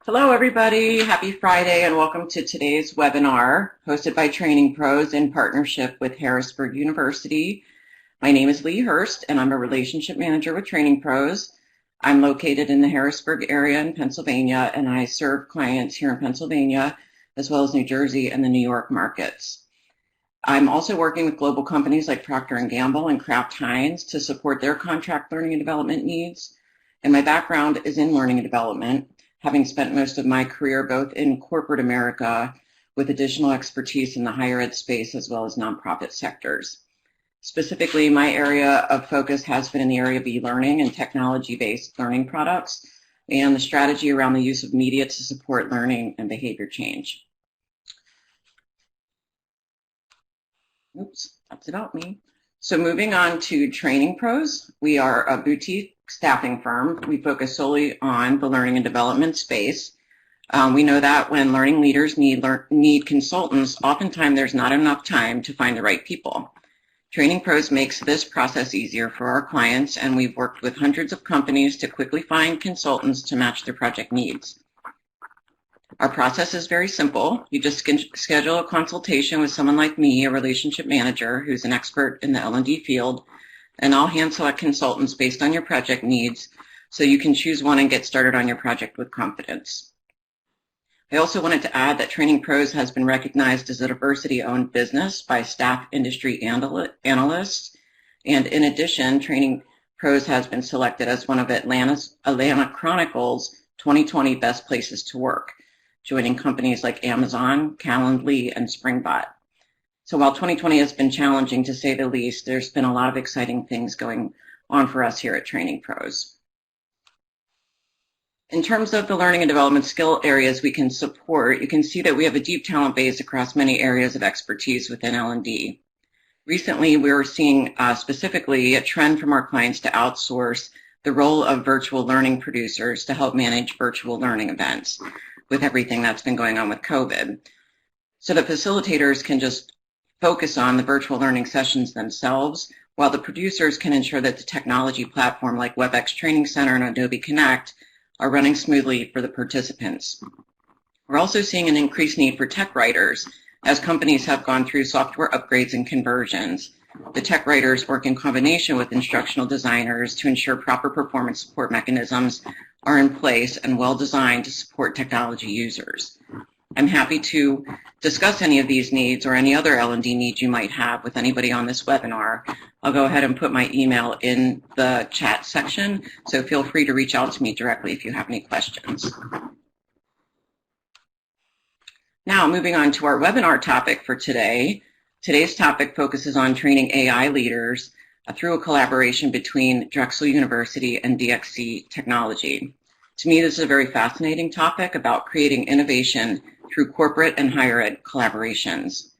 Hello, everybody. Happy Friday, and welcome to today's webinar hosted by TrainingPros in partnership with Harrisburg University. My name is Lee Hurst, and I'm a relationship manager with TrainingPros. I'm located in the Harrisburg area in Pennsylvania, and I serve clients here in Pennsylvania, as well as New Jersey and the New York markets. I'm also working with global companies like Procter & Gamble and Kraft Heinz to support their contract learning and development needs. And my background is in learning and development, having spent most of my career both in corporate America with additional expertise in the higher ed space as well as nonprofit sectors. Specifically, my area of focus has been in the area of e-learning and technology-based learning products and the strategy around the use of media to support learning and behavior change. Oops, that's about me. So moving on to TrainingPros, we are a boutique staffing firm. We focus solely on the learning and development space. We know that when learning leaders need consultants, oftentimes there's not enough time to find the right people. TrainingPros makes this process easier for our clients, and we've worked with hundreds of companies to quickly find consultants to match their project needs. Our process is very simple. You just schedule a consultation with someone like me, a relationship manager who's an expert in the L&D field, and I'll hand select consultants based on your project needs so you can choose one and get started on your project with confidence. I also wanted to add that TrainingPros has been recognized as a diversity-owned business by staff industry analysts, and in addition, TrainingPros has been selected as one of Atlanta Chronicle's 2020 Best Places to Work, joining companies like Amazon, Calendly, and Springbot. So while 2020 has been challenging to say the least, there's been a lot of exciting things going on for us here at TrainingPros. In terms of the learning and development skill areas we can support, you can see that we have a deep talent base across many areas of expertise within L&D. Recently, we were seeing specifically a trend from our clients to outsource the role of virtual learning producers to help manage virtual learning events with everything that's been going on with COVID. So the facilitators can just focus on the virtual learning sessions themselves, while the producers can ensure that the technology platform like WebEx Training Center and Adobe Connect are running smoothly for the participants. We're also seeing an increased need for tech writers as companies have gone through software upgrades and conversions. The tech writers work in combination with instructional designers to ensure proper performance support mechanisms are in place and well designed to support technology users. I'm happy to discuss any of these needs or any other L&D needs you might have with anybody on this webinar. I'll go ahead and put my email in the chat section, so feel free to reach out to me directly if you have any questions. Now, moving on to our webinar topic for today. Today's topic focuses on training AI leaders through a collaboration between Drexel University and DXC Technology. To me, this is a very fascinating topic about creating innovation through corporate and higher ed collaborations.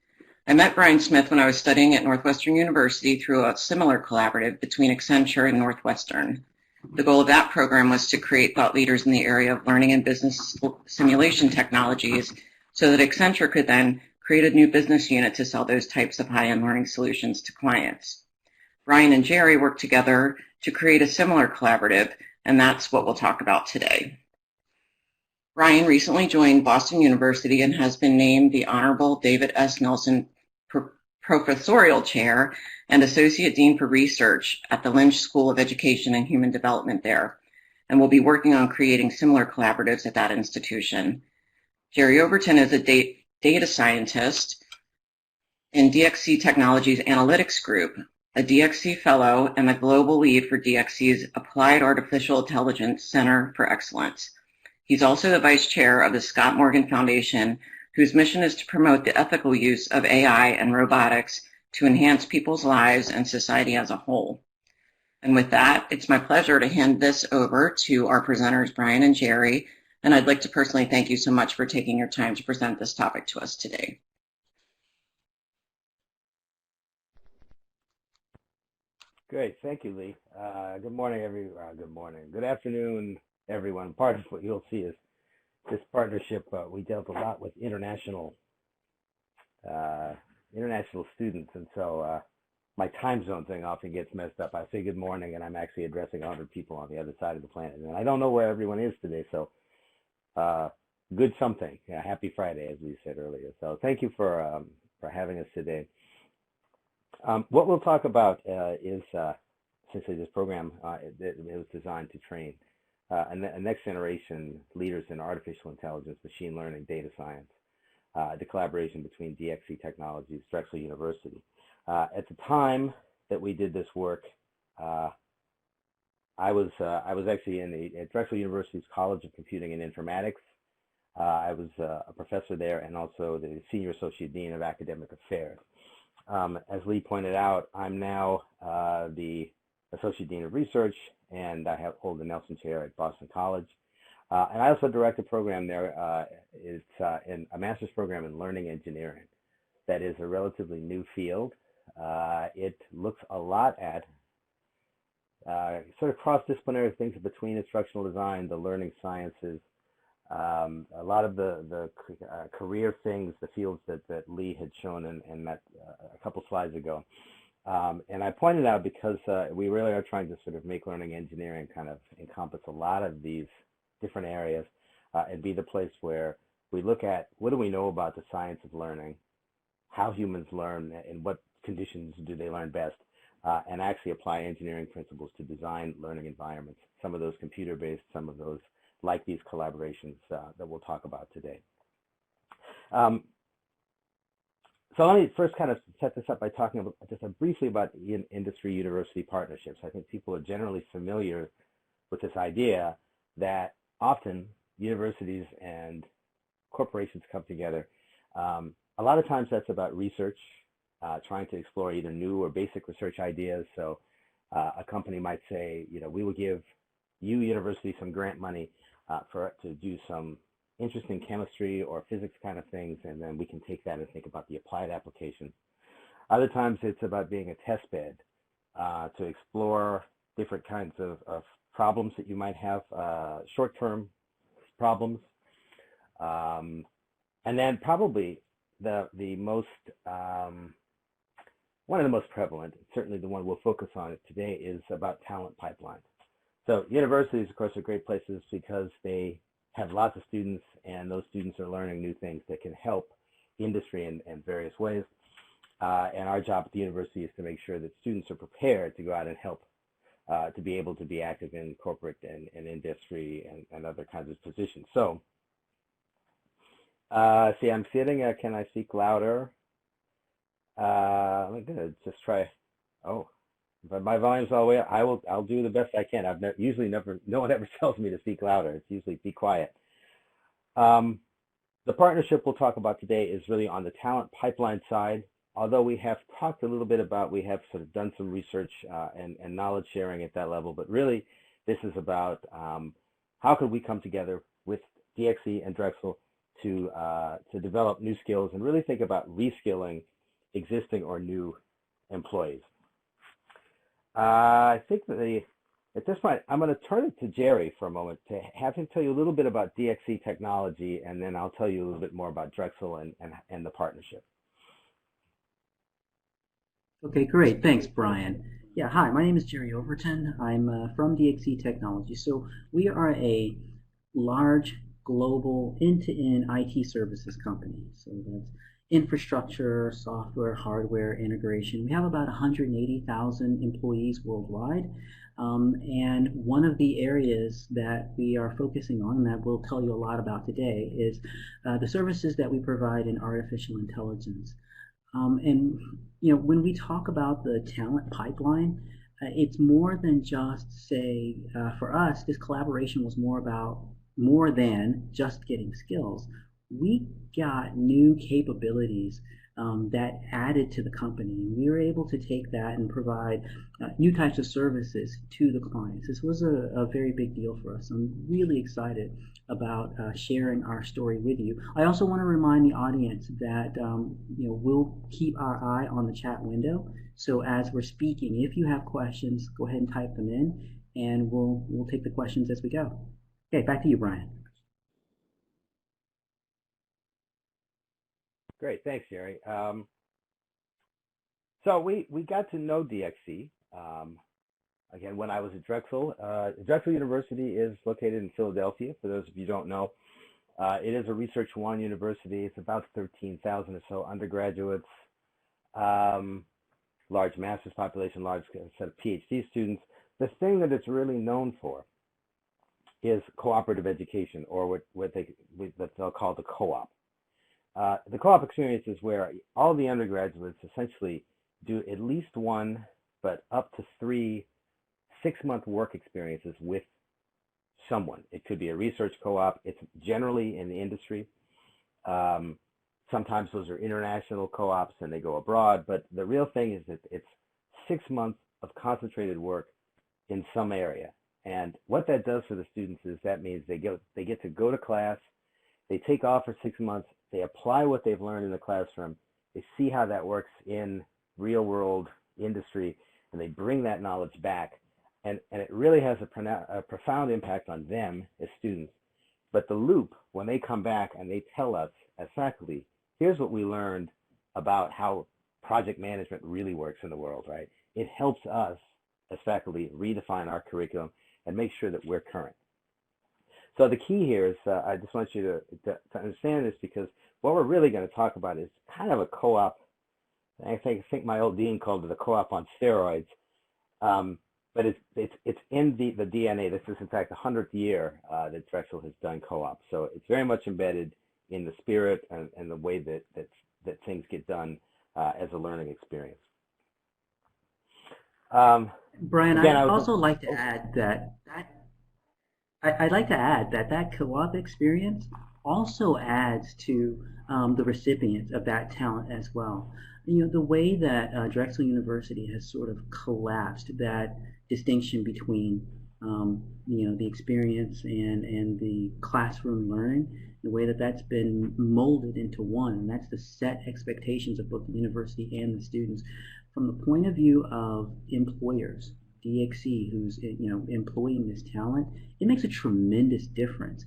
I met Brian Smith when I was studying at Northwestern University through a similar collaborative between Accenture and Northwestern. The goal of that program was to create thought leaders in the area of learning and business simulation technologies so that Accenture could then create a new business unit to sell those types of high-end learning solutions to clients. Brian and Jerry worked together to create a similar collaborative, and that's what we'll talk about today. Brian recently joined Boston University and has been named the Honorable David S. Nelson Professorial Chair and Associate Dean for Research at the Lynch School of Education and Human Development there, and will be working on creating similar collaboratives at that institution. Jerry Overton is a data scientist in DXC Technology's Analytics Group, a DXC Fellow and a global lead for DXC's Applied Artificial Intelligence Center for Excellence. He's also the vice chair of the Scott Morgan Foundation, whose mission is to promote the ethical use of AI and robotics to enhance people's lives and society as a whole. And with that, it's my pleasure to hand this over to our presenters, Brian and Jerry, and I'd like to personally thank you so much for taking your time to present this topic to us today. Great, thank you, Lee. Good morning, good afternoon, everyone. Part of what you'll see is this partnership. We dealt a lot with international students, and so my time zone thing often gets messed up. I say good morning, and I'm actually addressing 100 people on the other side of the planet, and I don't know where everyone is today. So, good something. Yeah, happy Friday, as we said earlier. So, thank you for having us today. What we'll talk about is essentially this program. It was designed to train a next generation leaders in artificial intelligence, machine learning, data science. The collaboration between DXC Technology, Drexel University. At the time that we did this work, I was actually at Drexel University's College of Computing and Informatics. I was a professor there and also the Senior Associate Dean of Academic Affairs. As Lee pointed out, I'm now the Associate Dean of Research, and I hold the Nelson Chair at Boston College. And I also direct a program there. It's in a master's program in learning engineering. That is a relatively new field. It looks a lot at sort of cross-disciplinary things between instructional design, the learning sciences, a lot of the career things, the fields that Lee had shown in that a couple slides ago. And I pointed out because we really are trying to sort of make learning engineering kind of encompass a lot of these different areas and be the place where we look at what do we know about the science of learning, how humans learn, and what conditions do they learn best, and actually apply engineering principles to design learning environments, some of those computer-based, some of those like these collaborations that we'll talk about today. So let me first kind of set this up by talking about just briefly about industry-university partnerships. I think people are generally familiar with this idea that often universities and corporations come together. A lot of times that's about research, trying to explore either new or basic research ideas. So a company might say, you know, we will give you, university, some grant money to do some interesting chemistry or physics kind of things, and then we can take that and think about the applied application. Other times it's about being a test bed to explore different kinds of problems that you might have, short-term problems. And then probably the most, one of the most prevalent, certainly the one we'll focus on today, is about talent pipelines. So universities, of course, are great places because they have lots of students, and those students are learning new things that can help industry in various ways. And our job at the university is to make sure that students are prepared to go out and help, to be able to be active in corporate and industry and other kinds of positions. So, see, I'm sitting, can I speak louder? I'm gonna just try, oh, but my volume's all the way up. I'll do the best I can. No one ever tells me to speak louder. It's usually be quiet. The partnership we'll talk about today is really on the talent pipeline side. Although we have talked a little bit about, we have sort of done some research and knowledge sharing at that level, but really this is about how could we come together with DXC and Drexel to develop new skills and really think about reskilling existing or new employees. I think that at this point, I'm going to turn it to Jerry for a moment to have him tell you a little bit about DXC Technology, and then I'll tell you a little bit more about Drexel and the partnership. Okay, great. Thanks, Brian. Yeah, hi, my name is Jerry Overton. I'm from DXC Technology. So we are a large global end-to-end IT services company. So that's infrastructure, software, hardware, integration. We have about 180,000 employees worldwide. And one of the areas that we are focusing on, and that we'll tell you a lot about today, is the services that we provide in artificial intelligence. And you know, when we talk about the talent pipeline, it's more than just say, for us, this collaboration was more than just getting skills. We got new capabilities that added to the company. We were able to take that and provide new types of services to the clients. This was a very big deal for us. I'm really excited about sharing our story with you. I also want to remind the audience that you know, we'll keep our eye on the chat window. So as we're speaking, if you have questions, go ahead and type them in, and we'll take the questions as we go. Okay, back to you, Brian. Great, thanks, Jerry. So we got to know DXC. Again, when I was at Drexel, Drexel University is located in Philadelphia. For those of you who don't know, it is a Research One university. It's about 13,000 or so undergraduates, large master's population, large set of PhD students. The thing that it's really known for is cooperative education, or what they'll call the co-op. The co-op experience is where all the undergraduates essentially do at least one, but up to 3 6-month work experiences with someone. It could be a research co-op. It's generally in the industry. Sometimes those are international co-ops and they go abroad, but the real thing is that it's 6 months of concentrated work in some area. And what that does for the students is that means they get to go to class, they take off for 6 months, they apply what they've learned in the classroom, they see how that works in real world industry, and they bring that knowledge back. And it really has a profound impact on them as students. But the loop, when they come back and they tell us as faculty, here's what we learned about how project management really works in the world, right? It helps us as faculty redefine our curriculum and make sure that we're current. So the key here is, I just want you to understand this, because what we're really going to talk about is kind of a co-op. I think my old dean called it a co-op on steroids. But it's in the DNA. This is in fact the 100th year that Drexel has done co-op. So it's very much embedded in the spirit and the way that things get done as a learning experience. Brian, again, I'd also like to add that I'd like to add that co-op experience also adds to the recipients of that talent as well. You know, the way that Drexel University has sort of collapsed that distinction between the experience and the classroom learning, the way that that's been molded into one, and that's to set expectations of both the university and the students. From the point of view of employers, DXC, who's employing this talent, it makes a tremendous difference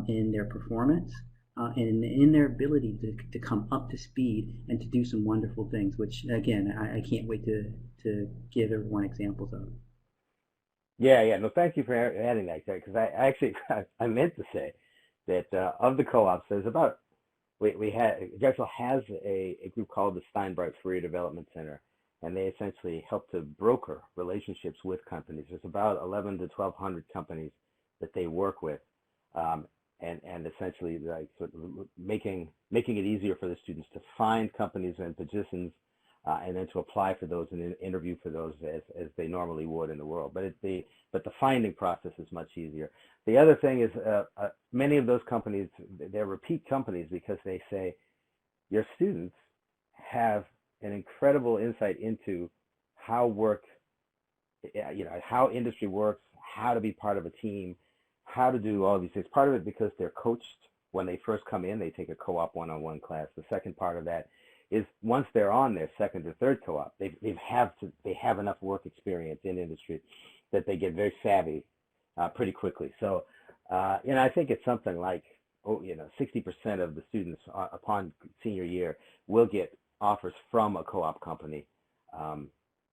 in their performance and in their ability to come up to speed and to do some wonderful things, which again I can't wait to give everyone examples of. Yeah. No, thank you for adding that, because I meant to say that of the co-ops, there's about Drexel has a group called the Steinbright Career Development Center, and they essentially help to broker relationships with companies. There's about 1,100 to 1,200 companies that they work with, and essentially like sort of making it easier for the students to find companies and positions, and then to apply for those and interview for those as they normally would in the world. But the finding process is much easier. The other thing is many of those companies, they're repeat companies, because they say your students have an incredible insight into how how industry works, how to be part of a team, how to do all these things. Part of it because they're coached when they first come in, they take a co-op one-on-one class. The second part of that is once they're on their second or third co-op, they have enough work experience in industry that they get very savvy pretty quickly. So I think it's something like 60% of the students upon senior year will get offers from a co-op company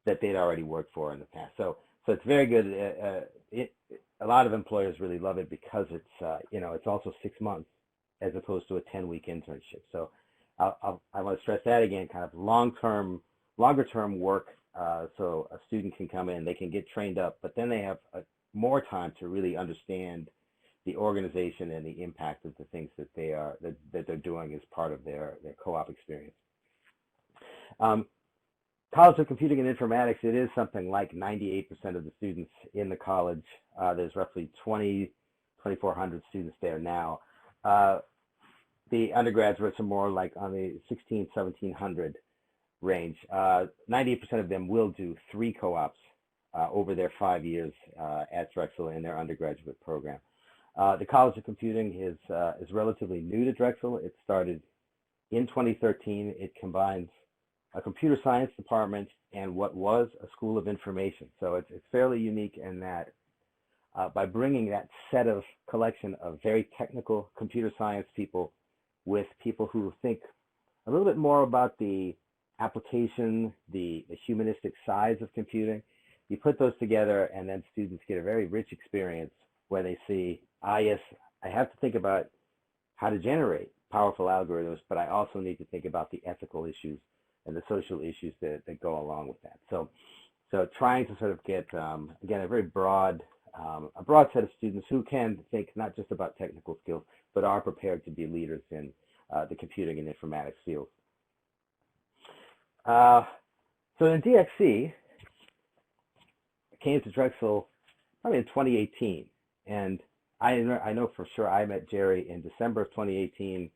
that they'd already worked for in the past. So it's very good. A lot of employers really love it because it's also 6 months as opposed to a 10-week internship. So I want to stress that again, kind of longer term work, so a student can come in, they can get trained up, but then they have more time to really understand the organization and the impact of the things that they're doing as part of their co-op experience. College of Computing and Informatics, it is something like 98% of the students in the college. There's roughly 2,400 students there now. The undergraduates are more like on the 1,700 range. 98% of them will do 3 co-ops over their 5 years at Drexel in their undergraduate program. The College of Computing is relatively new to Drexel. It started in 2013. It combines a computer science department and what was a school of information. So it's fairly unique in that by bringing that collection of very technical computer science people with people who think a little bit more about the application, the humanistic sides of computing. You put those together, and then students get a very rich experience where they see, yes, I have to think about how to generate powerful algorithms, but I also need to think about the ethical issues and the social issues that go along with that. So trying to sort of get, again, a very broad set of students who can think not just about technical skills, but are prepared to be leaders in the computing and informatics field. So in DXC, I came to Drexel probably in 2018, and I know for sure I met Jerry in December of 2018.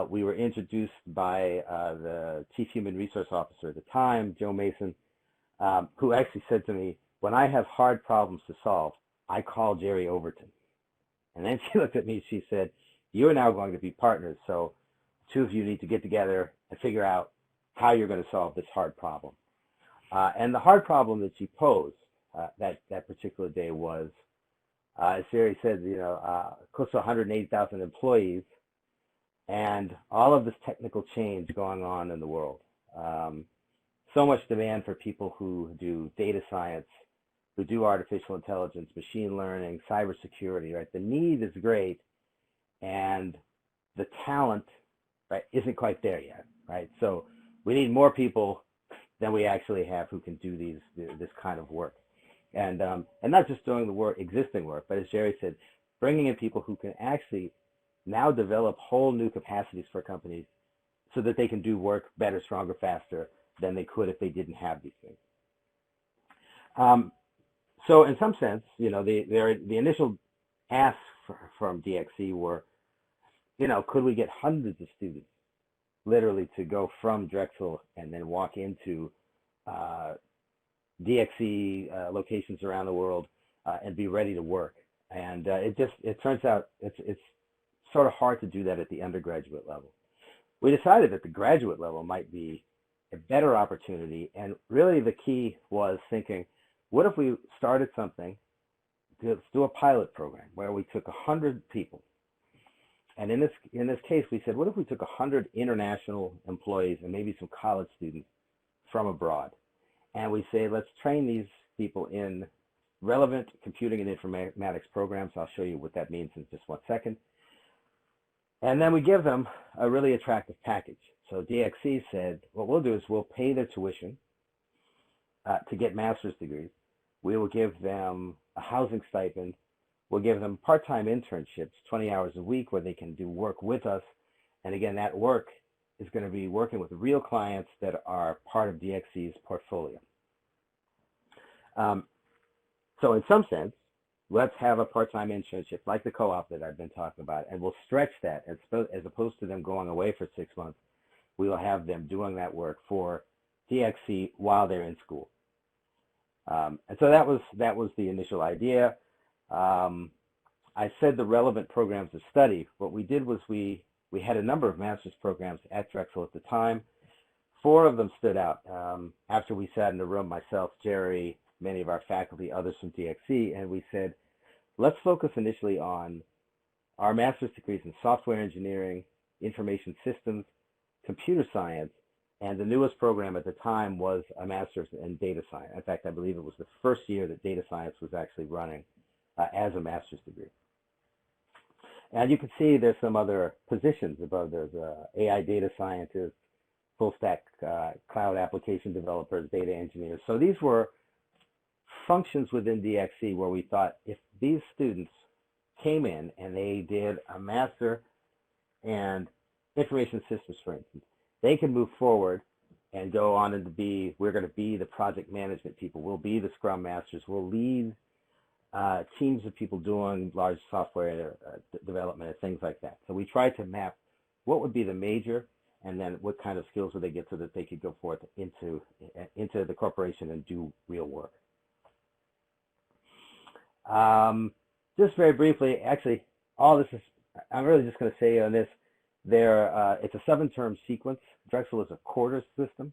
We were introduced by the Chief Human Resource Officer at the time, Joe Mason, who actually said to me, when I have hard problems to solve, I call Jerry Overton. And then she looked at me, she said, you're now going to be partners, so the two of you need to get together and figure out how you're going to solve this hard problem. And the hard problem that she posed that particular day was, as Jerry said, close to 180,000 employees and all of this technical change going on in the world. So much demand for people who do data science, who do artificial intelligence, machine learning, cybersecurity, right? The need is great, and the talent, right, isn't quite there yet, right? So we need more people than we actually have who can do this kind of work. And not just doing the existing work, but as Jerry said, bringing in people who can actually now develop whole new capacities for companies so that they can do work better, stronger, faster than they could if they didn't have these things. So in some sense, the initial asks from DXC were, could we get hundreds of students literally to go from Drexel and then walk into DXC locations around the world and be ready to work. And it turns out it's sort of hard to do that at the undergraduate level. We decided that the graduate level might be a better opportunity, and really the key was thinking, what if we started something, let's do a pilot program where we took 100 people. And in this case, we said, what if we took 100 international employees and maybe some college students from abroad? And we say, let's train these people in relevant computing and informatics programs. I'll show you what that means in just 1 second. And then we give them a really attractive package. So DXC said, what we'll do is we'll pay their tuition to get master's degrees. We will give them a housing stipend. We'll give them part-time internships, 20 hours a week, where they can do work with us. And again, that work is going to be working with real clients that are part of DXC's portfolio. So in some sense, let's have a part-time internship like the co-op that I've been talking about, and we'll stretch that as opposed to them going away for 6 months. We will have them doing that work for DXC while they're in school. And so that was the initial idea. I said the relevant programs to study. What we did was we had a number of master's programs at Drexel at the time. 4 of them stood out after we sat in the room, myself, Jerry, many of our faculty, others from DXC, and we said, let's focus initially on our master's degrees in software engineering, information systems, computer science, and the newest program at the time was a master's in data science. In fact, I believe it was the first year that data science was actually running as a master's degree. And you can see there's some other positions above. There's AI data scientists, full stack cloud application developers, data engineers. So these were functions within DXC where we thought if these students came in and they did a master in information systems, for instance, they can move forward and go on and we're going to be the project management people. We'll be the Scrum Masters. We'll lead teams of people doing large software development and things like that. So we tried to map what would be the major and then what kind of skills would they get so that they could go forth into the corporation and do real work. Just very briefly, actually, all this is, I'm really just going to say on this, it's a 7-term sequence. Drexel is a quarter system.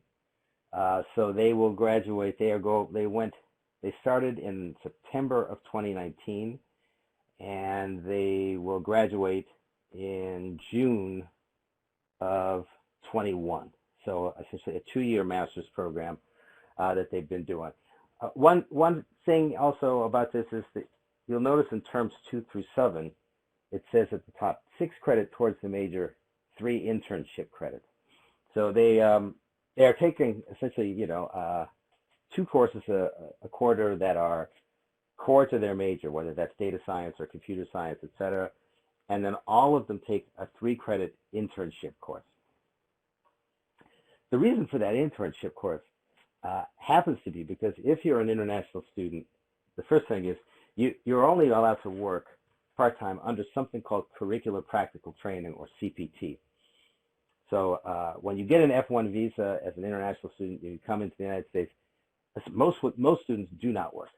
So they will graduate, they started in September of 2019, and they will graduate in June of 21. So essentially a 2-year master's program that they've been doing. One thing also about this is that you'll notice in terms 2 through 7, it says at the top, 6 credit towards the major, 3 internship credits. So they are taking essentially, 2 courses a quarter that are core to their major, whether that's data science or computer science, et cetera. And then all of them take a 3-credit internship course. The reason for that internship course happens to be because if you're an international student, the first thing is you're only allowed to work part-time under something called curricular practical training, or CPT. So when you get an F1 visa as an international student, you come into the United States, most students do not work.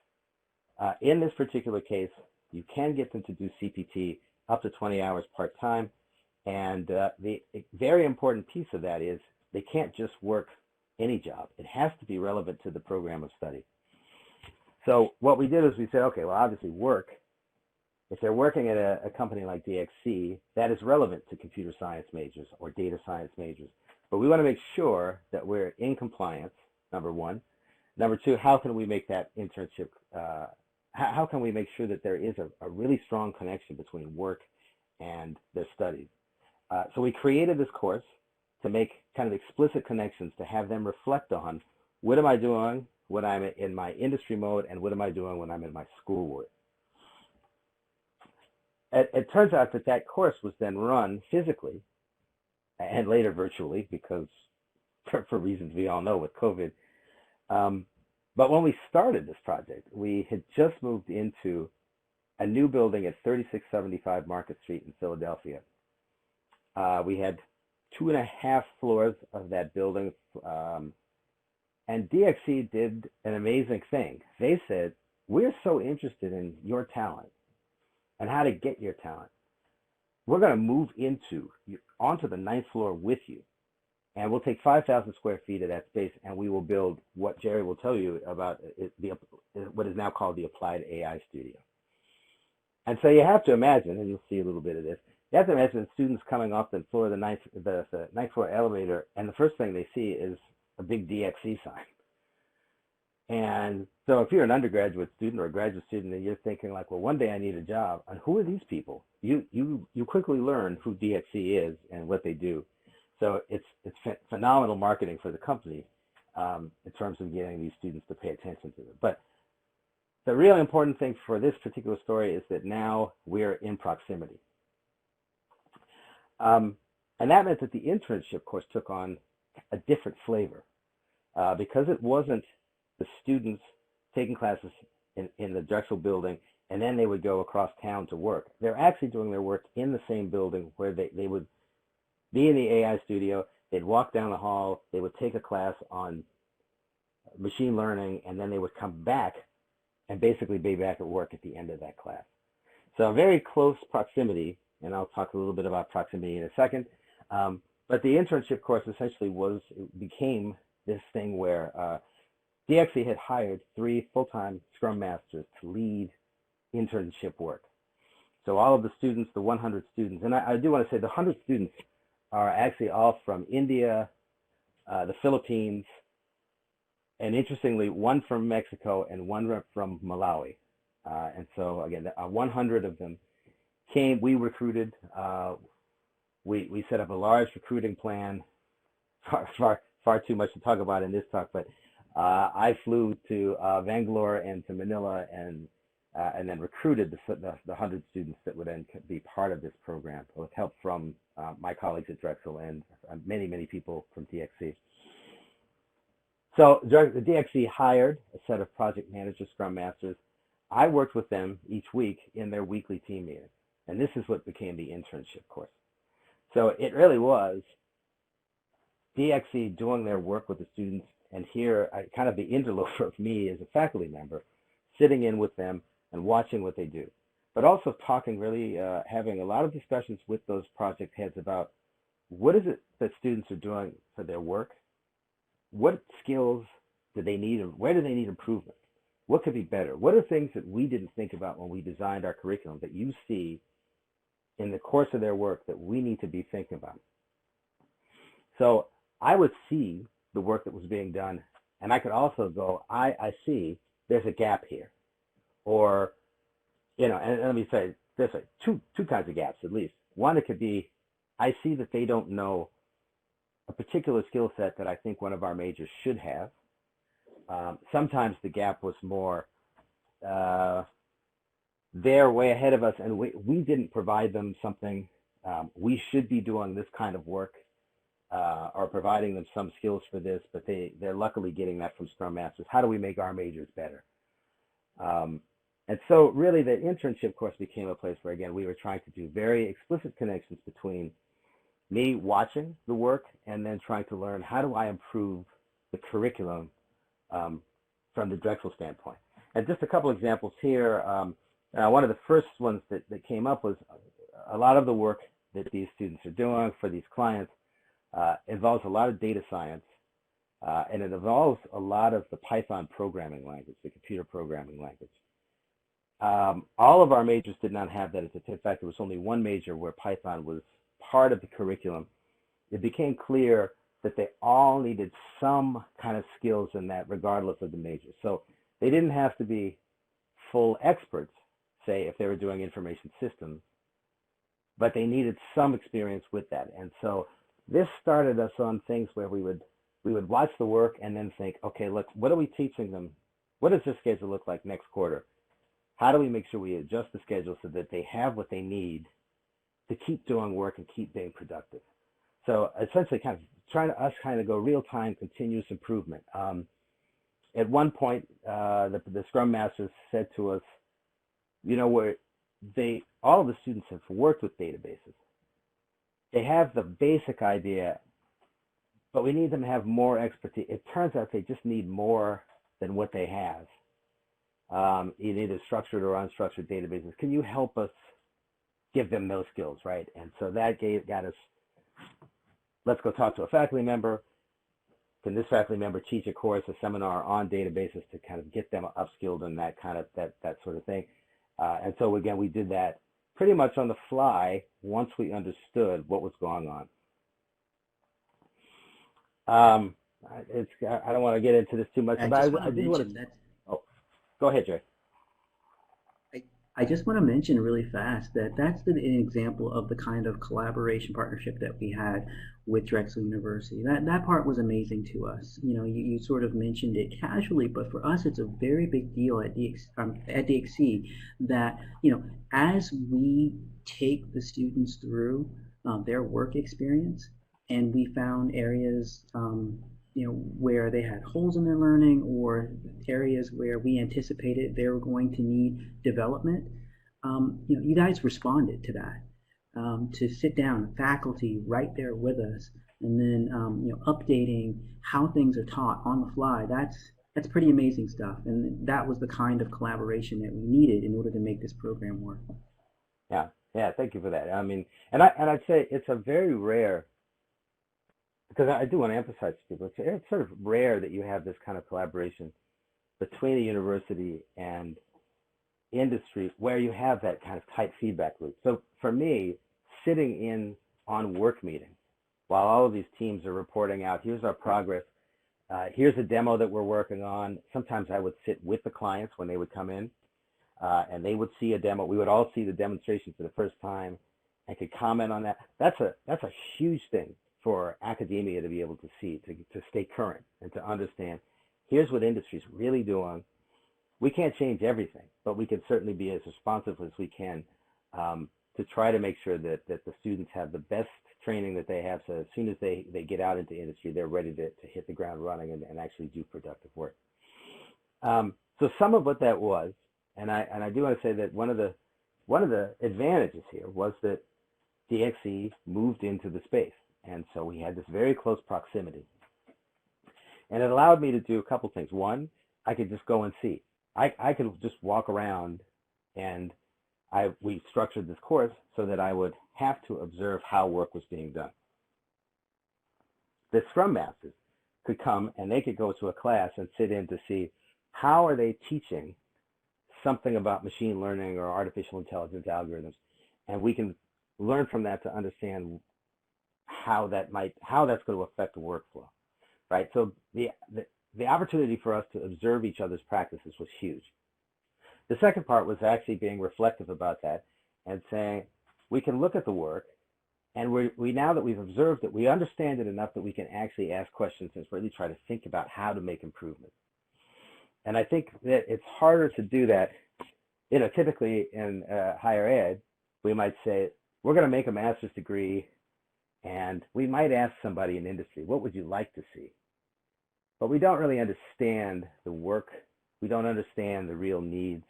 In this particular case, you can get them to do CPT up to 20 hours part-time, and the very important piece of that is they can't just work any job. It has to be relevant to the program of study. So what we did is we said, okay, well, obviously work. If they're working at a company like DXC, that is relevant to computer science majors or data science majors. But we want to make sure that we're in compliance, number one. Number two, how can we make that internship, how can we make sure that there is a really strong connection between work and their studies? So we created this course to make kind of explicit connections, to have them reflect on what am I doing when I'm in my industry mode and what am I doing when I'm in my school mode. It turns out that that course was then run physically and later virtually, because for reasons we all know with COVID. But when we started this project, we had just moved into a new building at 3675 Market Street in Philadelphia. We had 2.5 floors of that building, and DXC did an amazing thing. They said, we're so interested in your talent and how to get your talent. We're going to move onto the 9th floor with you, and we'll take 5,000 square feet of that space, and we will build what Jerry will tell you about what is now called the Applied AI Studio. And so you have to imagine, and you'll see a little bit of this, you have to imagine students coming off the floor of the 9th floor elevator, and the first thing they see is a big DXC sign. And so if you're an undergraduate student or a graduate student and you're thinking like, well, one day I need a job, and who are these people? You quickly learn who DXC is and what they do. So it's phenomenal marketing for the company in terms of getting these students to pay attention to them. But the really important thing for this particular story is that now we're in proximity. And that meant that the internship course took on a different flavor because it wasn't the students taking classes in the Drexel building and then they would go across town to work. They're actually doing their work in the same building where they would be in the AI studio. They'd walk down the hall, they would take a class on machine learning, and then they would come back and basically be back at work at the end of that class. So a very close proximity, and I'll talk a little bit about proximity in a second. But the internship course essentially became this thing where DXC had hired 3 full-time Scrum Masters to lead internship work. So all of the students, the 100 students, and I do want to say the 100 students are actually all from India, the Philippines, and interestingly, one from Mexico and one from Malawi. And so again, 100 of them came, we recruited, we set up a large recruiting plan, far too much to talk about in this talk, but I flew to Bangalore and to Manila and then recruited the 100 students that would then be part of this program with help from my colleagues at Drexel and many, many people from DXC. So the DXC hired a set of project managers, Scrum Masters. I worked with them each week in their weekly team meetings, and this is what became the internship course. So it really was DXC doing their work with the students, and here, kind of the interloper of me as a faculty member, sitting in with them and watching what they do, but also talking really, having a lot of discussions with those project heads about what is it that students are doing for their work, what skills do they need, and where do they need improvement, what could be better, what are things that we didn't think about when we designed our curriculum that you see in the course of their work that we need to be thinking about. So I would see the work that was being done, and I could also go, I see there's a gap here. Or, and let me say, there's two kinds of gaps at least. One, it could be, I see that they don't know a particular skill set that I think one of our majors should have. Sometimes the gap was more, they're way ahead of us and we didn't provide them something. We should be doing this kind of work or providing them some skills for this, but they're luckily getting that from Scrum Masters. How do we make our majors better? And so really the internship course became a place where, again, we were trying to do very explicit connections between me watching the work and then trying to learn how do I improve the curriculum from the Drexel standpoint. And just a couple examples here. One of the first ones that came up was a lot of the work that these students are doing for these clients involves a lot of data science, and it involves a lot of the Python programming language, the computer programming language. All of our majors did not have that. In fact, there was only one major where Python was part of the curriculum. It became clear that they all needed some kind of skills in that regardless of the major. So they didn't have to be full experts, say, if they were doing information systems, but they needed some experience with that. And so this started us on things where we would watch the work and then think, okay, look, what are we teaching them? What does this schedule look like next quarter? How do we make sure we adjust the schedule so that they have what they need to keep doing work and keep being productive? So essentially kind of trying to go real-time continuous improvement. At one point, the Scrum Masters said to us, where all of the students have worked with databases. They have the basic idea, but we need them to have more expertise. It turns out they just need more than what they have, in either structured or unstructured databases. Can you help us give them those skills, right? And so that got us, let's go talk to a faculty member. Can this faculty member teach a course, a seminar on databases to kind of get them upskilled in that kind of, that sort of thing? And so again, we did that pretty much on the fly once we understood what was going on. I don't want to get into this too much, but I did want to. Oh, go ahead, Jay. I just want to mention really fast that that's an example of the kind of collaboration partnership that we had with Drexel University. That part was amazing to us. You sort of mentioned it casually, but for us, it's a very big deal at DXC that, as we take the students through their work experience, and we found areas where they had holes in their learning or areas where we anticipated they were going to need development, you guys responded to that. To sit down, faculty right there with us, and then updating how things are taught on the fly. That's pretty amazing stuff, and that was the kind of collaboration that we needed in order to make this program work. Yeah, thank you for that. I mean, and I'd say it's a very rare, because I do want to emphasize to people, it's sort of rare that you have this kind of collaboration between a university and industry where you have that kind of tight feedback loop. So for me, sitting in on work meetings while all of these teams are reporting out, here's our progress, here's a demo that we're working on. Sometimes I would sit with the clients when they would come in, and they would see a demo. We would all see the demonstration for the first time and could comment on that. That's a huge thing for academia to be able to see, to stay current and to understand, here's what industry's really doing. We can't change everything, but we can certainly be as responsive as we can to try to make sure that the students have the best training that they have, so as soon as they get out into industry, they're ready to hit the ground running and actually do productive work. So some of what that was, and I do want to say that one of the advantages here was that DXC moved into the space. And so we had this very close proximity. And it allowed me to do a couple things. One, I could just go and see. I could just walk around, and we structured this course so that I would have to observe how work was being done. The Scrum Masters could come and they could go to a class and sit in to see how are they teaching something about machine learning or artificial intelligence algorithms. And we can learn from that to understand how that's going to affect the workflow, right? So the opportunity for us to observe each other's practices was huge. The second part was actually being reflective about that and saying, we can look at the work, and we now that we've observed it, we understand it enough that we can actually ask questions and really try to think about how to make improvements. And I think that it's harder to do that. Typically in higher ed, we might say, we're going to make a master's degree, and we might ask somebody in industry, what would you like to see? But we don't really understand the work. We don't understand the real needs.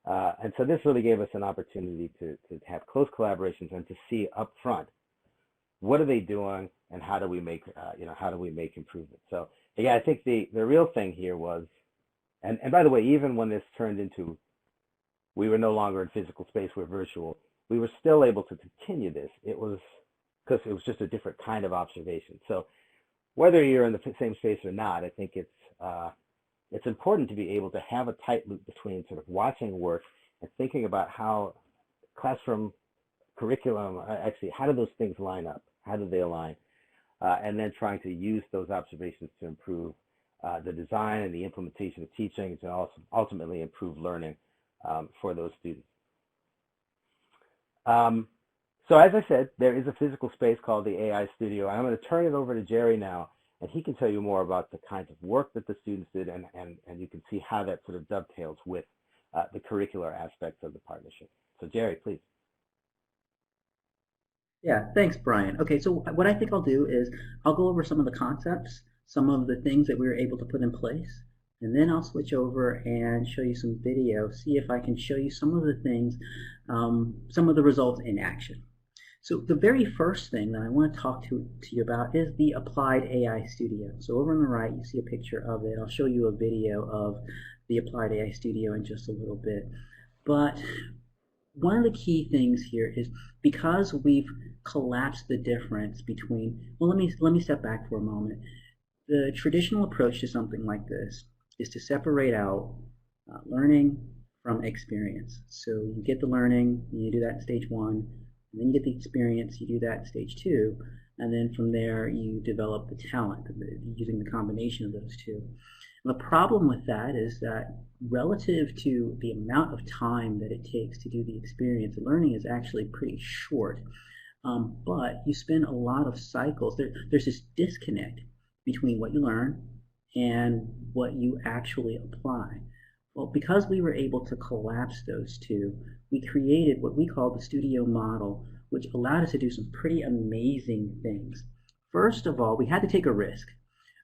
And so this really gave us an opportunity to have close collaborations and to see up front, what are they doing and how do we make, improvements? So yeah, I think the real thing here was, and by the way, even when this turned into, we were no longer in physical space, we're virtual, we were still able to continue this. It was because it was just a different kind of observation. So whether you're in the same space or not, I think it's important to be able to have a tight loop between sort of watching work and thinking about how classroom curriculum, actually, how do those things line up? How do they align? And then trying to use those observations to improve the design and the implementation of teaching to also ultimately improve learning for those students. So as I said, there is a physical space called the AI Studio. I'm going to turn it over to Jerry now, and he can tell you more about the kinds of work that the students did, and you can see how that sort of dovetails with the curricular aspects of the partnership. So Jerry, please. Yeah, thanks, Brian. Okay, so what I think I'll do is I'll go over some of the concepts, some of the things that we were able to put in place, and then I'll switch over and show you some video, see if I can show you some of the things, some of the results in action. So the very first thing that I want to talk to you about is the Applied AI Studio. So over on the right, you see a picture of it. I'll show you a video of the Applied AI Studio in just a little bit. But one of the key things here is because we've collapsed the difference between, well, let me step back for a moment. The traditional approach to something like this is to separate out learning from experience. So you get the learning, you do that in stage 1. And then you get the experience, you do that in stage 2, and then from there you develop the talent using the combination of those two. And the problem with that is that relative to the amount of time that it takes to do the experience, the learning is actually pretty short. But you spend a lot of cycles. There's this disconnect between what you learn and what you actually apply. Well, because we were able to collapse those two, we created what we call the studio model, which allowed us to do some pretty amazing things. First of all, we had to take a risk.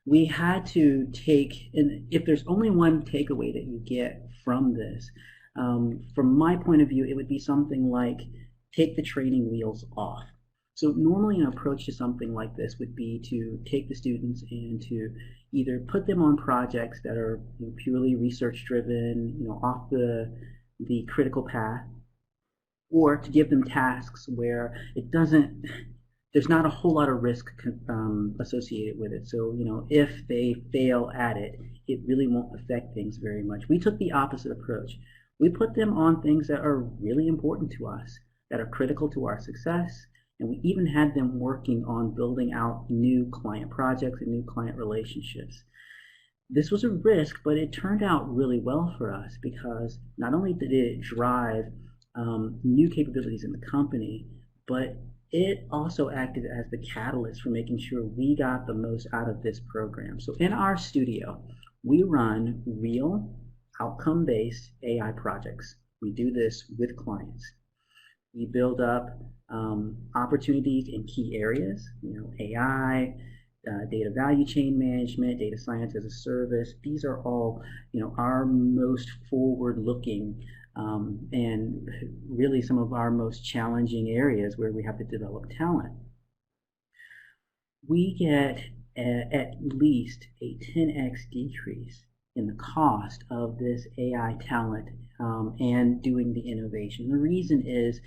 We had to take, and if there's only one takeaway that you get from this, from my point of view, it would be something like take the training wheels off. So normally an approach to something like this would be to take the students and to either put them on projects that are purely research driven, off the critical path, or to give them tasks where there's not a whole lot of risk associated with it. So if they fail at it, it really won't affect things very much. We took the opposite approach. We put them on things that are really important to us, that are critical to our success. And we even had them working on building out new client projects and new client relationships. This was a risk, but it turned out really well for us because not only did it drive new capabilities in the company, but it also acted as the catalyst for making sure we got the most out of this program. So in our studio, we run real outcome-based AI projects. We do this with clients. We build up opportunities in key areas, AI, data value chain management, data science as a service. These are all, our most forward-looking and really some of our most challenging areas where we have to develop talent. We get at least a 10x decrease in the cost of this AI talent and doing the innovation. The reason is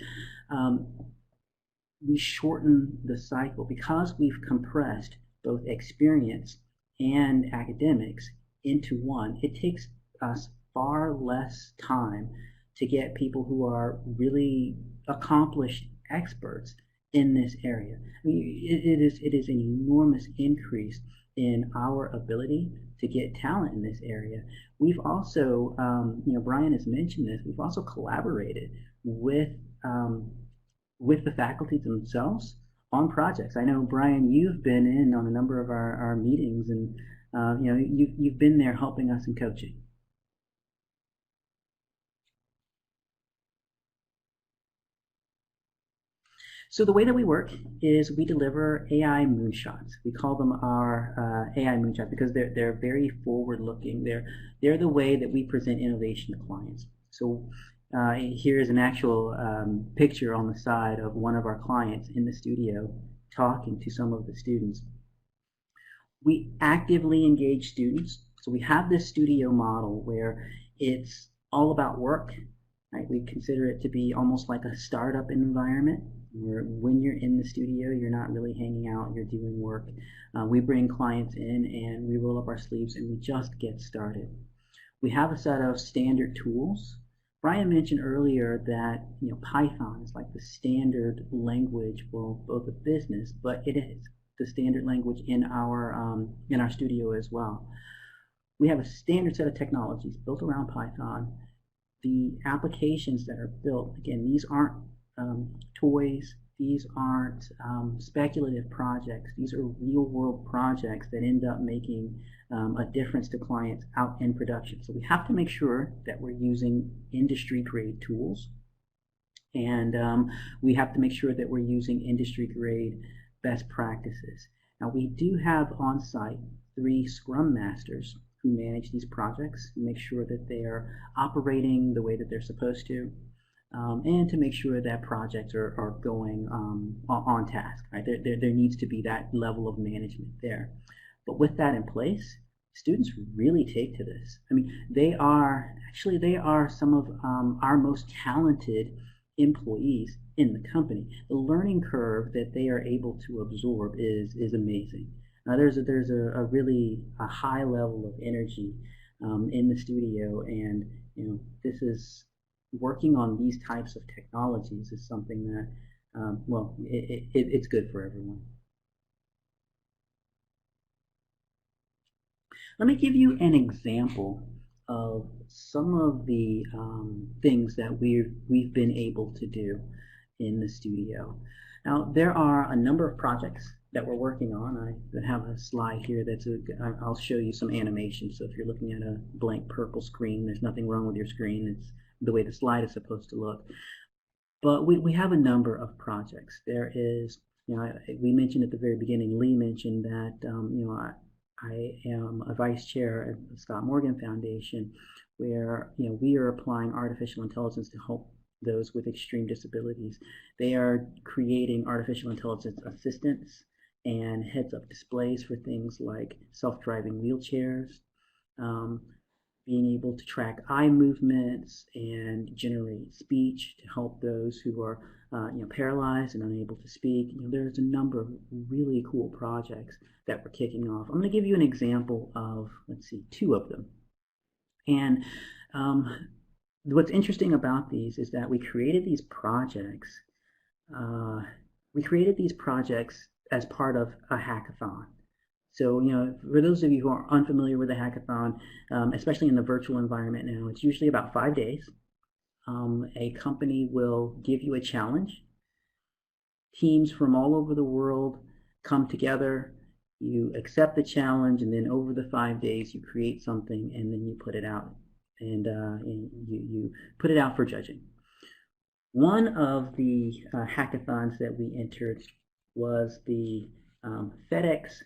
we shorten the cycle because we've compressed both experience and academics into one. It takes us far less time to get people who are really accomplished experts in this area. I mean, it is an enormous increase in our ability to get talent in this area. We've also, Brian has mentioned this, we've also collaborated with the faculty themselves on projects. I know, Brian, you've been in on a number of our meetings, and you've been there helping us and coaching. So the way that we work is we deliver AI moonshots. We call them our AI moonshots because they're very forward-looking. They're the way that we present innovation to clients. So here's an actual picture on the side of one of our clients in the studio talking to some of the students. We actively engage students. So we have this studio model where it's all about work. Right? We consider it to be almost like a startup environment where when you're in the studio, you're not really hanging out, you're doing work. We bring clients in and we roll up our sleeves and we just get started. We have a set of standard tools. Brian mentioned earlier that Python is like the standard language for both a business, but it is the standard language in our studio as well. We have a standard set of technologies built around Python. The applications that are built, again, these aren't toys, these aren't speculative projects, these are real world projects that end up making a difference to clients out in production. So we have to make sure that we're using industry grade tools, and we have to make sure that we're using industry grade best practices. Now we do have on site 3 Scrum Masters who manage these projects, make sure that they are operating the way that they're supposed to, and to make sure that projects are going on task. Right? There needs to be that level of management there. But with that in place, students really take to this. I mean, they are some of our most talented employees in the company. The learning curve that they are able to absorb is amazing. There's a really high level of energy in the studio, and this is working on these types of technologies is something that it's good for everyone. Let me give you an example of some of the things that we've been able to do in the studio. Now, there are a number of projects that we're working on. I have a slide here I'll show you some animation. So if you're looking at a blank purple screen, there's nothing wrong with your screen. It's the way the slide is supposed to look. But we have a number of projects. There is, we mentioned at the very beginning, Lee mentioned that, I am a vice chair at the Scott Morgan Foundation, where we are applying artificial intelligence to help those with extreme disabilities. They are creating artificial intelligence assistants and heads-up displays for things like self-driving wheelchairs, being able to track eye movements and generate speech to help those who are paralyzed and unable to speak. There's a number of really cool projects that we're kicking off. I'm going to give you an example of, 2 of them. And what's interesting about these is that we created these projects. As part of a hackathon. So, for those of you who are unfamiliar with a hackathon, especially in the virtual environment now, it's usually about 5 days. A company will give you a challenge. Teams from all over the world come together. You accept the challenge, and then over the 5 days, you create something, and then you put it out, and you put it out for judging. One of the hackathons that we entered was the Fedex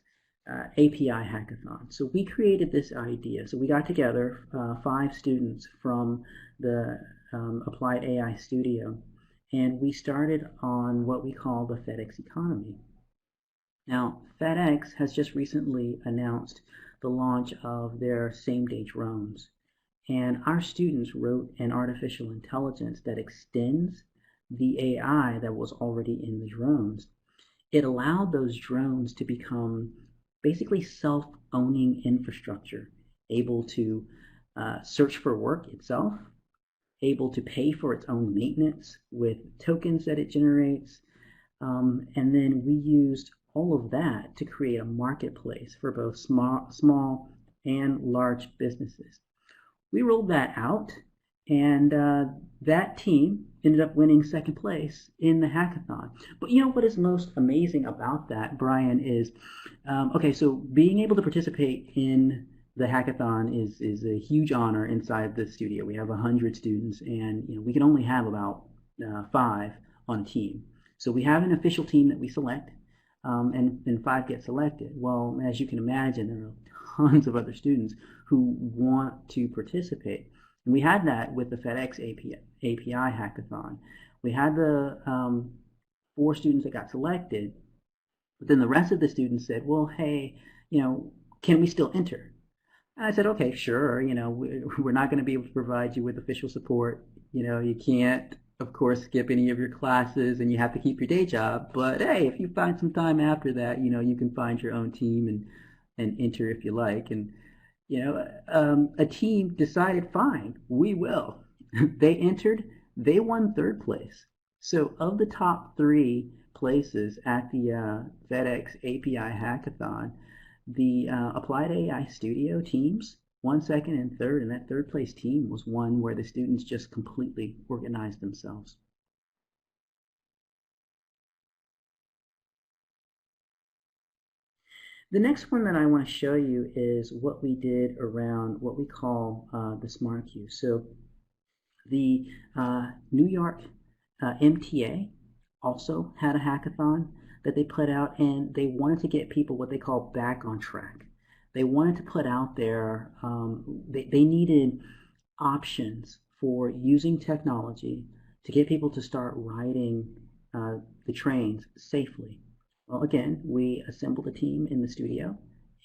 Api Hackathon. So we created this idea. So we got together 5 students from the Applied AI Studio, and we started on what we call the FedEx economy. Now, FedEx has just recently announced the launch of their same-day drones, and our students wrote an artificial intelligence that extends the AI that was already in the drones. It allowed those drones to become basically self-owning infrastructure, able to search for work itself, able to pay for its own maintenance with tokens that it generates, And then we used all of that to create a marketplace for both small and large businesses. We rolled that out, and that team ended up winning second place in the hackathon. But you know what is most amazing about that, Brian, is okay, so being able to participate in the hackathon is a huge honor inside the studio. We have 100 students, and we can only have about 5 on a team. So we have an official team that we select, and 5 get selected. Well, as you can imagine, there are tons of other students who want to participate. And we had that with the Fedex API Hackathon. We had the 4 students that got selected, but then the rest of the students said, well, hey, can we still enter? And I said, okay, sure. We're not going to be able to provide you with official support. You can't, of course, skip any of your classes, and you have to keep your day job. But hey, if you find some time after that, you can find your own team and enter if you like. And a team decided, fine, we will. They entered. They won third place. So of the top 3 places at the Fedex API Hackathon, the Applied AI Studio teams won second and third, and that third place team was one where the students just completely organized themselves. The next one that I want to show you is what we did around what we call the Smart Queue. So the New York MTA also had a hackathon that they put out, and they wanted to get people what they call back on track. They wanted to put out there, they needed options for using technology to get people to start riding the trains safely. Well, again, we assembled a team in the studio,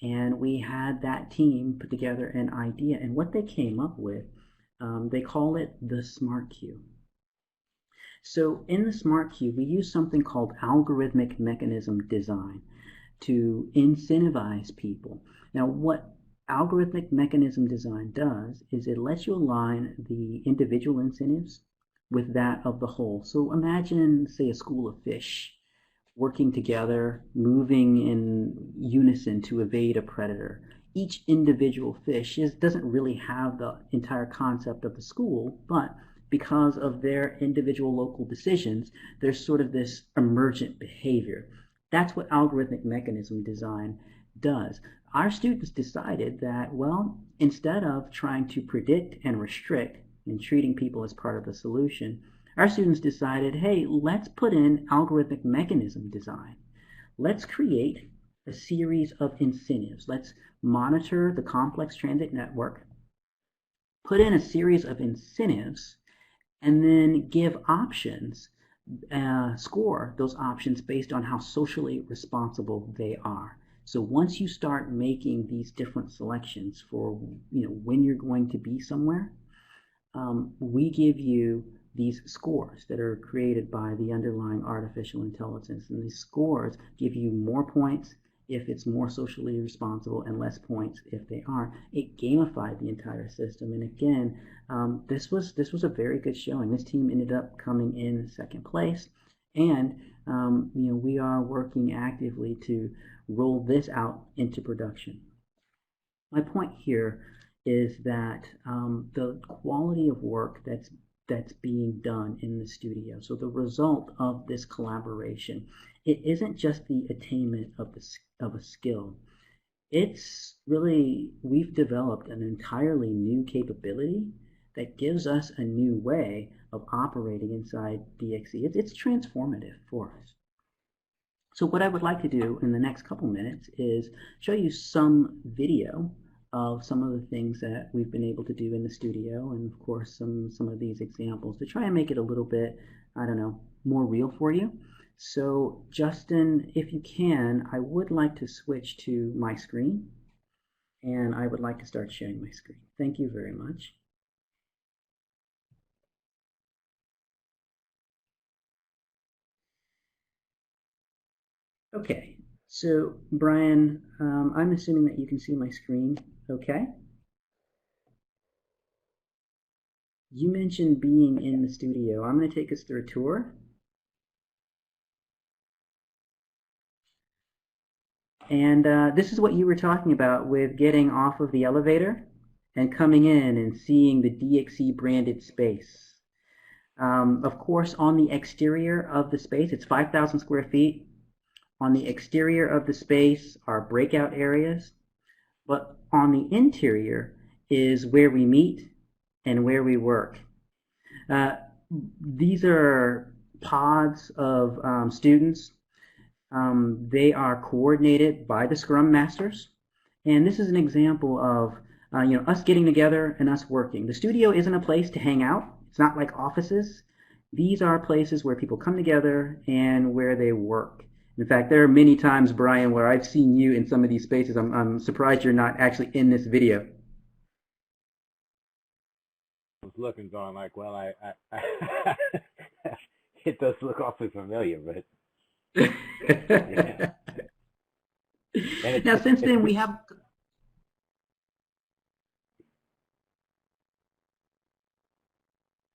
and we had that team put together an idea. And what they came up with, they call it the Smart Queue. So in the Smart Queue, we use something called algorithmic mechanism design to incentivize people. Now, what algorithmic mechanism design does is it lets you align the individual incentives with that of the whole. So imagine, say, a school of fish working together, moving in unison to evade a predator. Each individual fish doesn't really have the entire concept of the school, but because of their individual local decisions, there's sort of this emergent behavior. That's what algorithmic mechanism design does. Our students decided that, well, instead of trying to predict and restrict and treating people as part of the solution, our students decided, hey, let's put in algorithmic mechanism design. Let's create a series of incentives. Let's monitor the complex transit network, put in a series of incentives, and then give options, score those options based on how socially responsible they are. So once you start making these different selections for when you're going to be somewhere, we give you these scores that are created by the underlying artificial intelligence. And these scores give you more points if it's more socially responsible and less points if they are. It gamified the entire system. And again, this was a very good showing. This team ended up coming in second place. And we are working actively to roll this out into production. My point here is that the quality of work that's being done in the studio, so the result of this collaboration, it isn't just the attainment of a skill. It's really, we've developed an entirely new capability that gives us a new way of operating inside DXC. It's transformative for us. So what I would like to do in the next couple minutes is show you some video of some of the things that we've been able to do in the studio, and of course some of these examples to try and make it a little bit, I don't know, more real for you. So Justin, if you can, I would like to switch to my screen, and I would like to start sharing my screen. Thank you very much. Okay, so Brian, I'm assuming that you can see my screen okay? You mentioned being in the studio. I'm going to take us through a tour. And this is what you were talking about with getting off of the elevator and coming in and seeing the DXC branded space. Of course, on the exterior of the space, it's 5,000 square feet. On the exterior of the space are breakout areas, but on the interior is where we meet and where we work. These are pods of students. They are coordinated by the Scrum Masters, and this is an example of us getting together and us working. The studio isn't a place to hang out. It's not like offices. These are places where people come together and where they work. In fact, there are many times, Brian, where I've seen you in some of these spaces. I'm surprised you're not actually in this video. I was looking, going like, well, I it does look awfully familiar, but yeah. Now, since then, we have.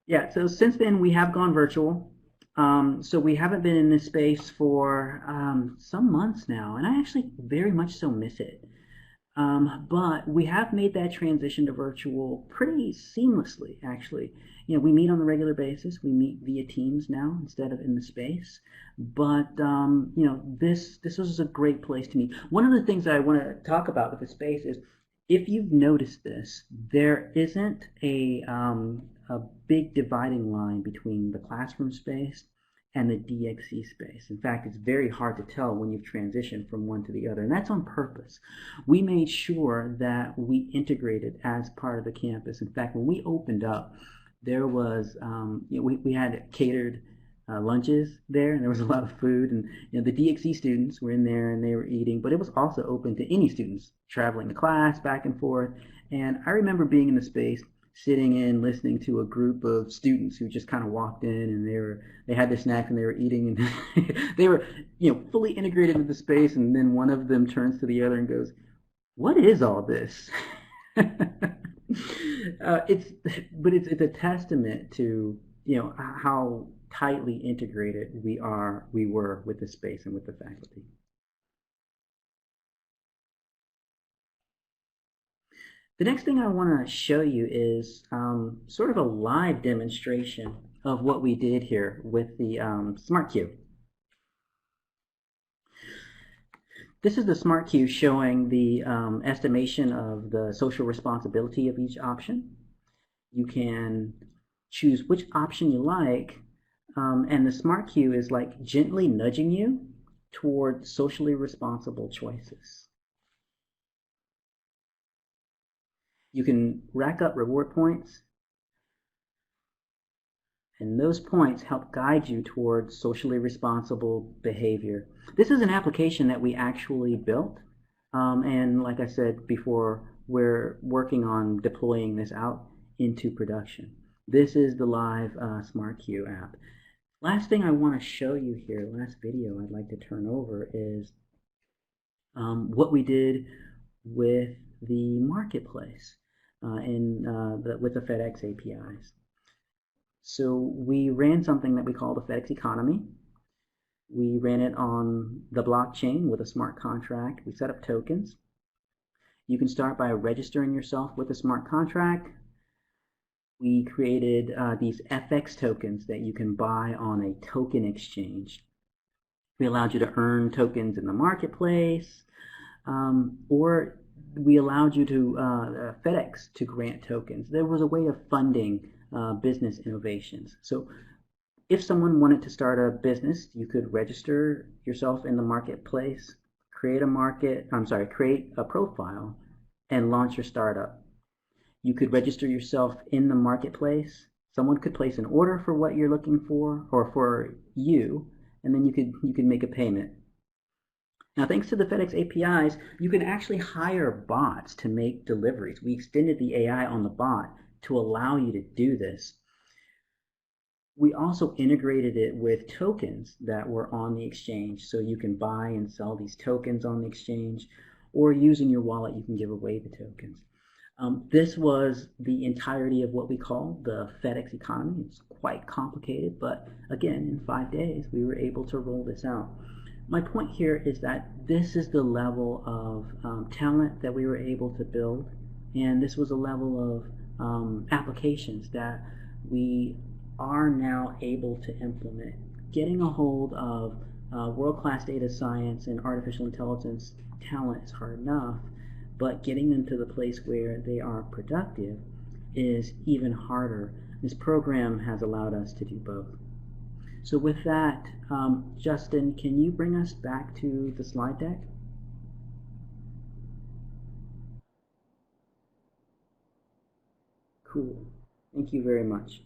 Yeah, so since then we have gone virtual. So we haven't been in this space for some months now, and I actually very much so miss it. But we have made that transition to virtual pretty seamlessly, actually. We meet on a regular basis. We meet via Teams now instead of in the space. But this was a great place to meet. One of the things that I want to talk about with the space is, if you've noticed this, there isn't a big dividing line between the classroom space and the DXC space. In fact, it's very hard to tell when you've transitioned from one to the other, and that's on purpose. We made sure that we integrated as part of the campus. In fact, when we opened up, there was we had catered lunches there, and there was a lot of food, and the DXC students were in there and they were eating, but it was also open to any students traveling to class back and forth. And I remember being in the space, sitting in, listening to a group of students who just kind of walked in, and they had their snacks and they were eating, and they were fully integrated into the space. And then one of them turns to the other and goes, "What is all this?" It's a testament to how tightly integrated we were with the space and with the faculty. The next thing I want to show you is sort of a live demonstration of what we did here with the Smart Queue. This is the Smart Queue showing the estimation of the social responsibility of each option. You can choose which option you like, and the Smart Queue is like gently nudging you toward socially responsible choices. You can rack up reward points, and those points help guide you towards socially responsible behavior. This is an application that we actually built, and like I said before, we're working on deploying this out into production. This is the live Smart Queue app. Last thing I want to show you here, last video I'd like to turn over, is what we did with the marketplace with the Fedex APIs. So we ran something that we call the Fedex economy. We ran it on the blockchain with a smart contract. We set up tokens. You can start by registering yourself with a smart contract. We created these FX tokens that you can buy on a token exchange. We allowed you to earn tokens in the marketplace, or we allowed you to FedEx to grant tokens. There was a way of funding business innovations. So if someone wanted to start a business, you could register yourself in the marketplace, create a profile, and launch your startup. You could register yourself in the marketplace. Someone could place an order for what you're looking for, or for you, and then you could make a payment. Now, thanks to the Fedex APIs, you can actually hire bots to make deliveries. We extended the AI on the bot to allow you to do this. We also integrated it with tokens that were on the exchange, so you can buy and sell these tokens on the exchange, or using your wallet, you can give away the tokens. This was the entirety of what we call the Fedex economy. It's quite complicated, but again, in 5 days, we were able to roll this out. My point here is that this is the level of talent that we were able to build, and this was a level of applications that we are now able to implement. Getting a hold of world-class data science and artificial intelligence talent is hard enough, but getting them to the place where they are productive is even harder. This program has allowed us to do both. So with that, Justin, can you bring us back to the slide deck? Cool. Thank you very much.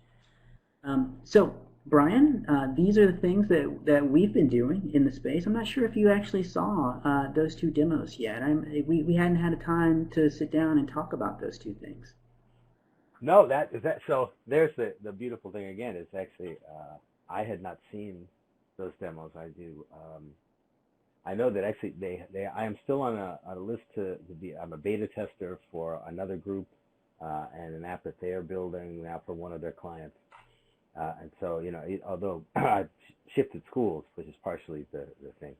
So, Brian, these are the things that we've been doing in the space. I'm not sure if you actually saw those two demos yet. We hadn't had a time to sit down and talk about those two things. No, so there's the beautiful thing again is actually I had not seen those demos. I know that actually I am still on a list to be. I'm a beta tester for another group and an app that they are building now for one of their clients. And so, although I've shifted schools, which is partially the thing,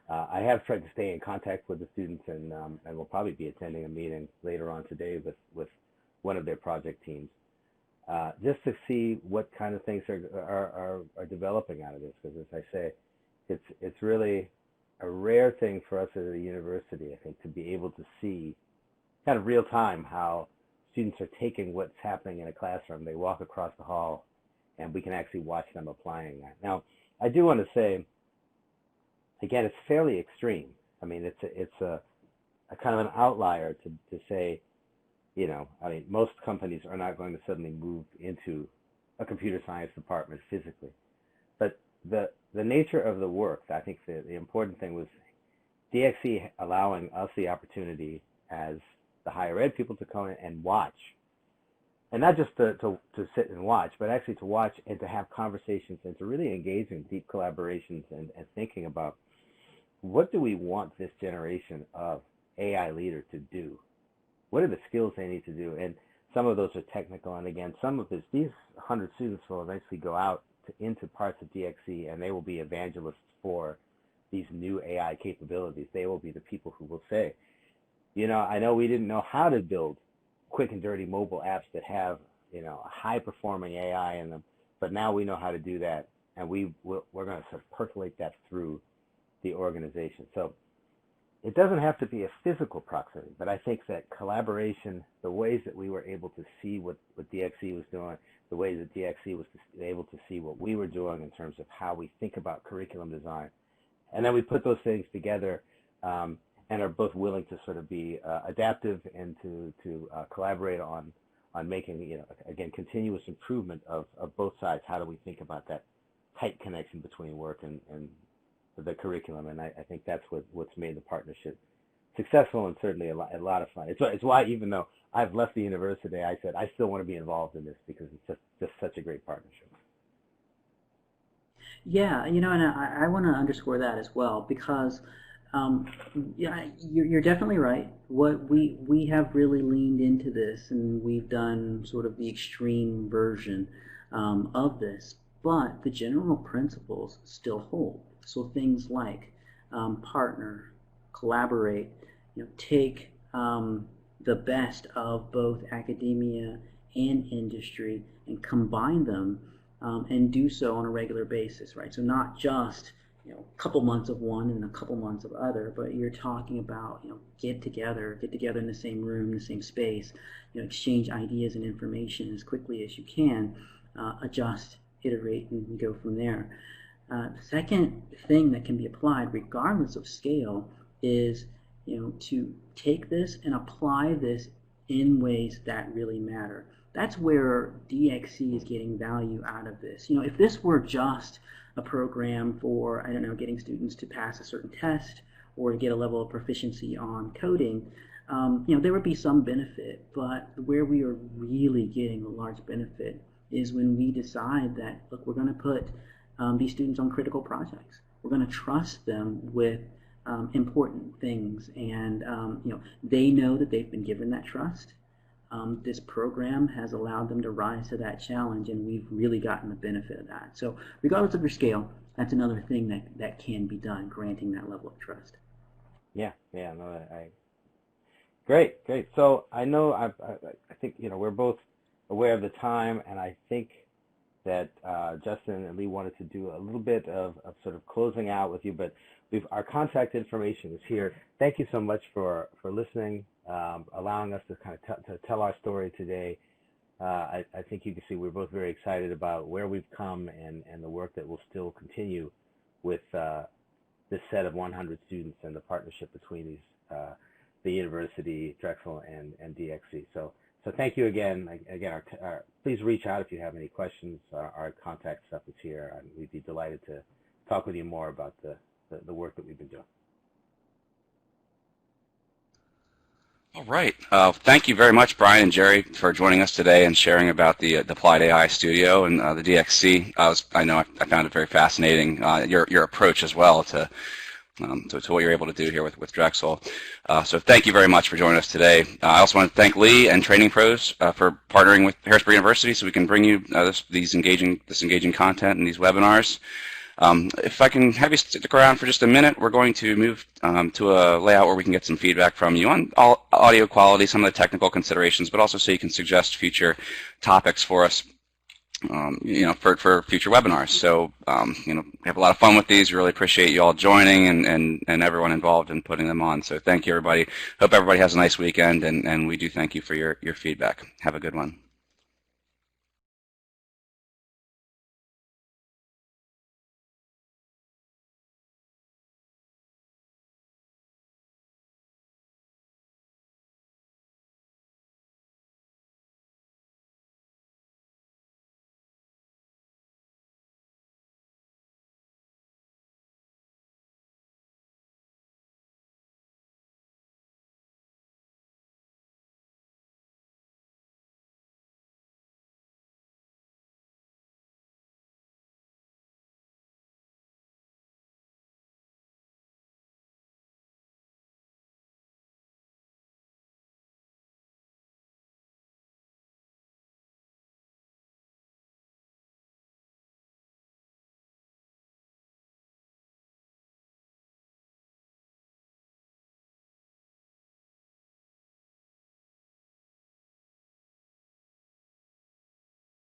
I have tried to stay in contact with the students, and we'll probably be attending a meeting later on today with one of their project teams, just to see what kind of things are developing out of this. Because as I say, it's really a rare thing for us at a university, I think, to be able to see kind of real time how students are taking what's happening in a classroom. They walk across the hall, and we can actually watch them applying that. Now, I do want to say, again, it's fairly extreme. I mean, it's a kind of an outlier to say, most companies are not going to suddenly move into a computer science department physically. But the nature of the work, I think the important thing was DXC allowing us the opportunity as the higher ed people to come in and watch. And not just to sit and watch, but actually to watch and to have conversations and to really engage in deep collaborations and thinking about what do we want this generation of AI leader to do? What are the skills they need to do? And some of those are technical. And again, some of these 100 students will eventually go out into parts of DXC, and they will be evangelists for these new AI capabilities. They will be the people who will say, I know we didn't know how to build quick and dirty mobile apps that have, high performing AI in them, but now we know how to do that, and we're going to sort of percolate that through the organization. So it doesn't have to be a physical proximity, but I think that collaboration, the ways that we were able to see what DXC was doing, the ways that DXC was able to see what we were doing in terms of how we think about curriculum design, and then we put those things together and are both willing to sort of be adaptive and to collaborate on making, again, continuous improvement of both sides. How do we think about that tight connection between work and the curriculum? And I think that's what's made the partnership successful and certainly a lot of fun. It's why, even though I've left the university, I said I still want to be involved in this because it's just such a great partnership. Yeah, and I want to underscore that as well because yeah, you're definitely right. What we have really leaned into this, and we've done sort of the extreme version of this, but the general principles still hold. So things like partner, collaborate, take the best of both academia and industry and combine them and do so on a regular basis, right? So not just a couple months of one and a couple months of other, but you're talking about get together in the same room, the same space, exchange ideas and information as quickly as you can, adjust, iterate, and go from there. The second thing that can be applied, regardless of scale, is to take this and apply this in ways that really matter. That's where DXC is getting value out of this. If this were just a program for, I don't know, getting students to pass a certain test or to get a level of proficiency on coding, there would be some benefit. But where we are really getting a large benefit is when we decide that, look, we're going to put these students on critical projects. We're going to trust them with important things, and they know that they've been given that trust. this program has allowed them to rise to that challenge, and we've really gotten the benefit of that. So regardless of your scale, that's another thing that can be done, granting that level of trust. Yeah, no, great. So I know, I think, we're both aware of the time, and I think that Justin and Lee wanted to do a little bit of sort of closing out with you, but our contact information is here. Thank you so much for listening, allowing us to kind of to tell our story today. I think you can see we're both very excited about where we've come and the work that will still continue with this set of 100 students and the partnership between these, the university, Drexel, and DXC. So thank you again. Please reach out if you have any questions. Our contact stuff is here, and we'd be delighted to talk with you more about the work that we've been doing. All right. Thank you very much, Brian and Jerry, for joining us today and sharing about the Applied AI Studio and the DXC. I found it very fascinating, your approach as well to what you're able to do here with Drexel. So thank you very much for joining us today. I also want to thank Lee and TrainingPros for partnering with Harrisburg University so we can bring you this engaging content and these webinars. If I can have you stick around for just a minute, we're going to move to a layout where we can get some feedback from you on audio quality, some of the technical considerations, but also so you can suggest future topics for us, for future webinars. So, we have a lot of fun with these. We really appreciate you all joining and everyone involved in putting them on. So thank you, everybody. Hope everybody has a nice weekend, and we do thank you for your feedback. Have a good one.